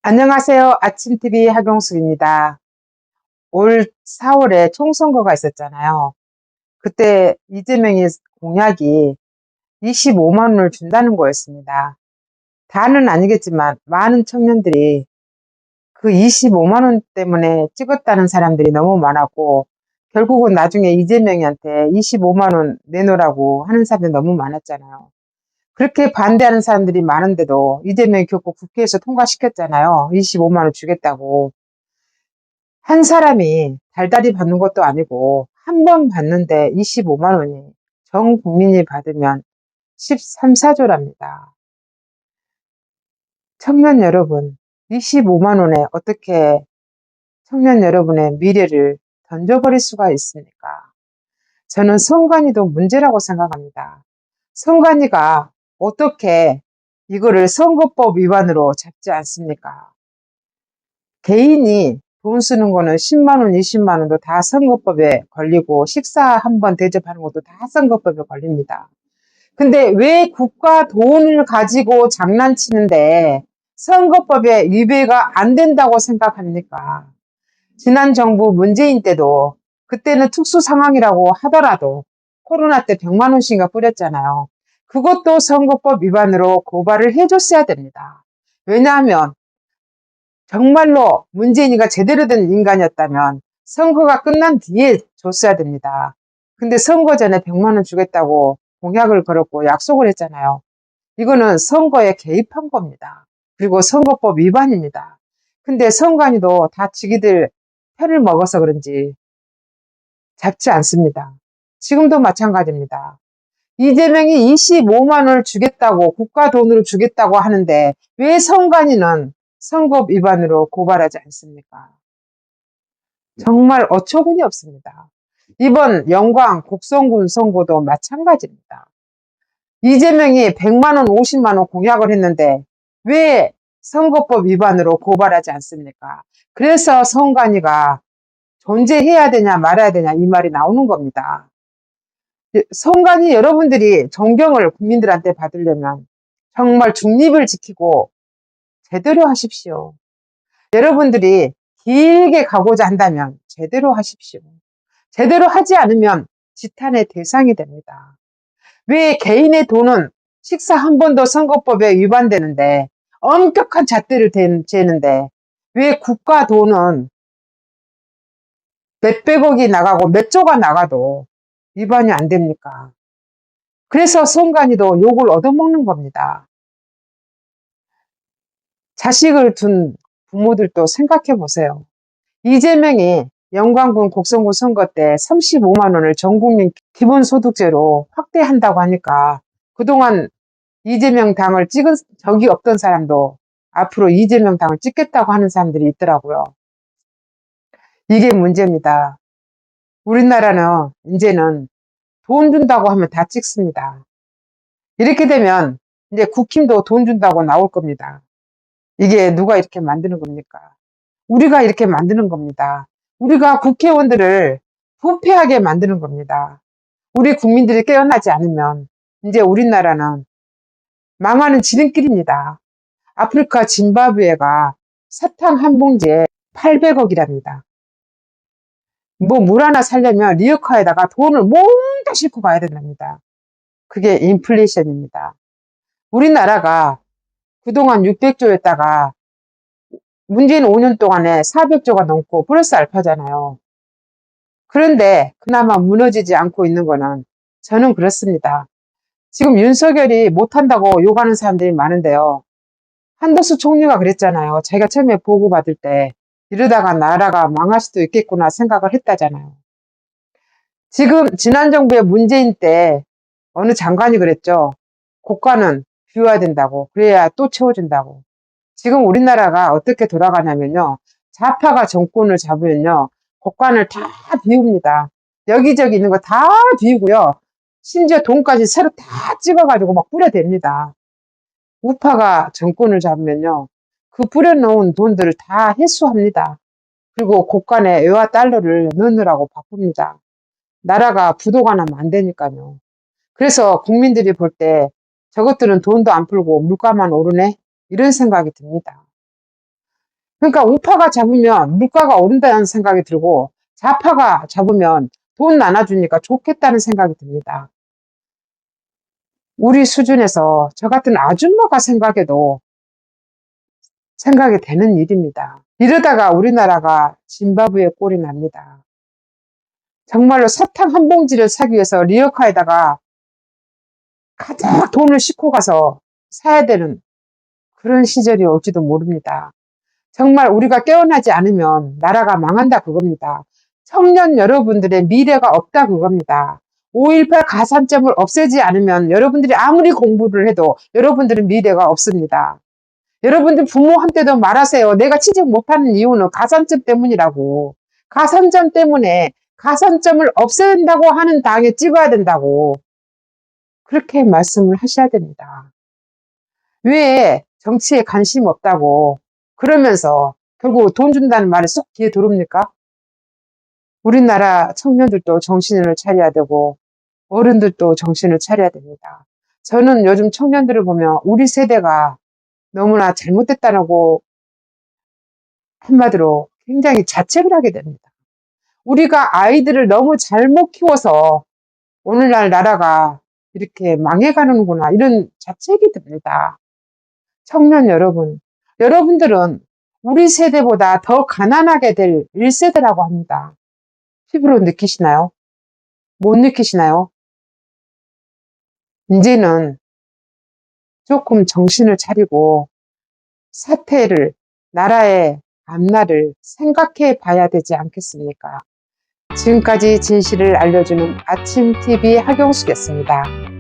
안녕하세요. 아침TV 하경숙입니다. 올 4월에 총선거가 있었잖아요. 그때 이재명이 공약이 25만 원을 준다는 거였습니다. 다는 아니겠지만 많은 청년들이 그 25만 원 때문에 찍었다는 사람들이 너무 많았고, 결국은 나중에 이재명이한테 25만 원 내놓으라고 하는 사람이 너무 많았잖아요. 그렇게 반대하는 사람들이 많은데도 이재명이 결국 국회에서 통과시켰잖아요. 25만 원 주겠다고. 한 사람이 달달이 받는 것도 아니고 한 번 받는데 25만 원이 전 국민이 받으면 13, 14조랍니다. 청년 여러분, 25만 원에 어떻게 청년 여러분의 미래를 던져버릴 수가 있습니까? 저는 선관위도 문제라고 생각합니다. 선관위가 어떻게 이거를 선거법 위반으로 잡지 않습니까? 개인이 돈 쓰는 거는 10만 원, 20만 원도 다 선거법에 걸리고, 식사 한 번 대접하는 것도 다 선거법에 걸립니다. 근데 왜 국가 돈을 가지고 장난치는데 선거법에 위배가 안 된다고 생각합니까? 지난 정부 문재인 때도, 그때는 특수 상황이라고 하더라도 코로나 때 100만 원씩인가 뿌렸잖아요. 그것도 선거법 위반으로 고발을 해줬어야 됩니다. 왜냐하면 정말로 문재인이가 제대로 된 인간이었다면 선거가 끝난 뒤에 줬어야 됩니다. 근데 선거 전에 100만 원 주겠다고 공약을 걸었고 약속을 했잖아요. 이거는 선거에 개입한 겁니다. 그리고 선거법 위반입니다. 근데 선관위도 다 지기들 편을 먹어서 그런지 잡지 않습니다. 지금도 마찬가지입니다. 이재명이 25만 원을 주겠다고, 국가 돈으로 주겠다고 하는데 왜 선관위는 선거 위반으로 고발하지 않습니까? 정말 어처구니 없습니다. 이번 영광 곡성군 선거도 마찬가지입니다. 이재명이 100만 원, 50만 원 공약을 했는데 왜 선거법 위반으로 고발하지 않습니까? 그래서 선관위가 존재해야 되냐 말아야 되냐 이 말이 나오는 겁니다. 선관위 여러분들이 존경을 국민들한테 받으려면 정말 중립을 지키고 제대로 하십시오. 여러분들이 길게 가고자 한다면 제대로 하십시오. 제대로 하지 않으면 지탄의 대상이 됩니다. 왜 개인의 돈은 식사 한 번도 선거법에 위반되는데, 엄격한 잣대를 재는데 왜 국가 돈은 몇백억이 나가고 몇 조가 나가도 위반이 안 됩니까? 그래서 선관위도 욕을 얻어먹는 겁니다. 자식을 둔 부모들도 생각해 보세요. 이재명이 영광군 곡성군 선거 때 35만 원을 전국민 기본소득제로 확대한다고 하니까 그동안 이재명 당을 찍은 적이 없던 사람도 앞으로 이재명 당을 찍겠다고 하는 사람들이 있더라고요. 이게 문제입니다. 우리나라는 이제는 돈 준다고 하면 다 찍습니다. 이렇게 되면 이제 국힘도 돈 준다고 나올 겁니다. 이게 누가 이렇게 만드는 겁니까? 우리가 이렇게 만드는 겁니다. 우리가 국회의원들을 부패하게 만드는 겁니다. 우리 국민들이 깨어나지 않으면 이제 우리나라는 망하는 지름길입니다. 아프리카 짐바브웨가 사탕 한 봉지에 800억이랍니다. 뭐 물 하나 사려면 리어카에다가 돈을 몽땅 싣고 가야 된답니다. 그게 인플레이션입니다. 우리나라가 그동안 600조였다가 문재인 5년 동안에 400조가 넘고 플러스 알파잖아요. 그런데 그나마 무너지지 않고 있는 거는 저는 그렇습니다. 지금 윤석열이 못한다고 욕하는 사람들이 많은데요. 한덕수 총리가 그랬잖아요. 자기가 처음에 보고받을 때 이러다가 나라가 망할 수도 있겠구나 생각을 했다잖아요. 지금 지난 정부의 문재인 때 어느 장관이 그랬죠. 고가는 비워야 된다고. 그래야 또 채워준다고. 지금 우리나라가 어떻게 돌아가냐면요. 좌파가 정권을 잡으면요. 고관을 다 비웁니다. 여기저기 있는 거 다 비우고요. 심지어 돈까지 새로 다 찍어가지고 막 뿌려댑니다. 우파가 정권을 잡으면요. 그 뿌려놓은 돈들을 다 회수합니다. 그리고 고간에 외화 달러를 넣느라고 바쁩니다. 나라가 부도가 나면 안 되니까요. 그래서 국민들이 볼 때 저것들은 돈도 안 풀고 물가만 오르네? 이런 생각이 듭니다. 그러니까 우파가 잡으면 물가가 오른다는 생각이 들고 좌파가 잡으면 돈 나눠주니까 좋겠다는 생각이 듭니다. 우리 수준에서 저 같은 아줌마가 생각해도 생각이 되는 일입니다. 이러다가 우리나라가 짐바브웨 꼴이 납니다. 정말로 사탕 한 봉지를 사기 위해서 리어카에다가 가득 돈을 싣고 가서 사야 되는 그런 시절이 올지도 모릅니다. 정말 우리가 깨어나지 않으면 나라가 망한다 그겁니다. 청년 여러분들의 미래가 없다 그겁니다. 5.18 가산점을 없애지 않으면 여러분들이 아무리 공부를 해도 여러분들은 미래가 없습니다. 여러분들 부모한테도 말하세요. 내가 취직 못하는 이유는 가산점 때문이라고. 가산점 때문에 가산점을 없앤다고 하는 당에 찍어야 된다고. 그렇게 말씀을 하셔야 됩니다. 왜 정치에 관심 없다고 그러면서 결국 돈 준다는 말에 쏙 귀에 들어옵니까? 우리나라 청년들도 정신을 차려야 되고 어른들도 정신을 차려야 됩니다. 저는 요즘 청년들을 보면 우리 세대가 너무나 잘못됐다라고 한마디로 굉장히 자책을 하게 됩니다. 우리가 아이들을 너무 잘못 키워서 오늘날 나라가 이렇게 망해가는구나 이런 자책이 듭니다. 청년 여러분, 여러분들은 우리 세대보다 더 가난하게 될 1세대라고 합니다. 피부로 느끼시나요? 못 느끼시나요? 이제는 조금 정신을 차리고 사태를, 나라의 앞날을 생각해 봐야 되지 않겠습니까? 지금까지 진실을 알려주는 아침TV 하경숙이었습니다.